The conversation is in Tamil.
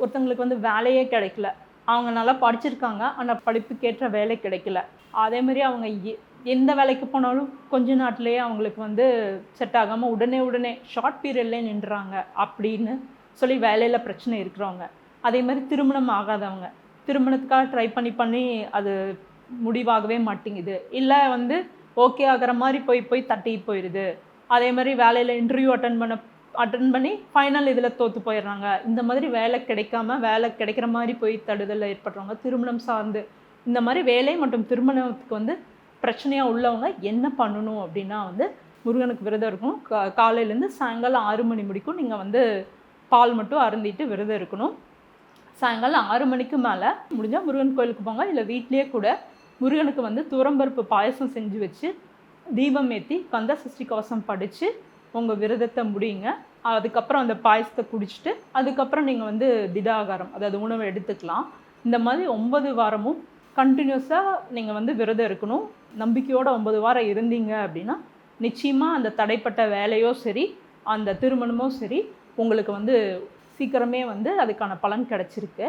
ஒருத்தங்களுக்கு வந்து வேலையே கிடைக்கல. அவங்க நல்லா படிச்சிருக்காங்க. ஆனால் படிப்புக்கேற்ற வேலை கிடைக்கல. அதேமாரி அவங்க எந்த வேலைக்கு போனாலும் கொஞ்ச நாட்லயே அவங்களுக்கு வந்து செட் ஆகாம உடனே ஷார்ட் பீரியட்லயே நின்றுறாங்க அப்படின்னு சொல்லி வேலையில பிரச்சனை இருக்கிறவங்க. அதேமாரி திருமணம் ஆகாதவங்க. திருமணத்துக்காக ட்ரை பண்ணி அது முடிவாகவே மாட்டேங்குது. இல்ல வந்து ஓகே ஆகுற மாரி போய் தட்டி போயிருது. அதேமாரி வேலையில இன்டர்வியூ அட்டெண்ட் பண்ணி ஃபைனல் இதில தோத்து போயிடுறாங்க. இந்த மாதிரி வேலை கிடைக்காம, வேலை கிடைக்கிற மாரி போய் தடுதல் ஏற்படுறவங்க, திருமணம் சார்ந்து இந்த மாரி வேலை மற்றும் திருமணத்துக்கு வந்து பிரச்சனையா உள்ளவங்க என்ன பண்ணணும் அப்படின்னா வந்து, முருகனுக்கு விரதம் இருக்கணும். காலையிலேருந்து சாயங்காலம் 6 மணி முடிக்கும் நீங்க வந்து பால் மட்டும் அருந்திட்டு விரதம் இருக்கணும். சாயங்காலம் 6 மணிக்கு மேலே முடிஞ்சா முருகன் கோயிலுக்கு போங்க. இல்லை வீட்லேயே கூட முருகனுக்கு வந்து துவரம்பருப்பு பாயசம் செஞ்சு வச்சு, தீபம் ஏத்தி, கந்த சஷ்டி கவசம் படிச்சு, உங்க விரதத்தை முடியுங்க. அதுக்கப்புறம் அந்த பாயசத்தை குடிச்சிட்டு, அதுக்கப்புறம் நீங்க வந்து திட ஆகாரம், அதாவது உணவு எடுத்துக்கலாம். இந்த மாதிரி 9 வாரமும் கண்டினியூஸா நீங்க வந்து விரதம் இருக்கணும். நம்பிக்கையோட 9 வாரம் இருந்தீங்க அப்படின்னா, நிச்சயமா அந்த தடைப்பட்ட வேலையோ சரி, அந்த திருமணமோ சரி, உங்களுக்கு வந்து சீக்கிரமே வந்து அதுக்கான பலன் கிடைச்சிருக்கு.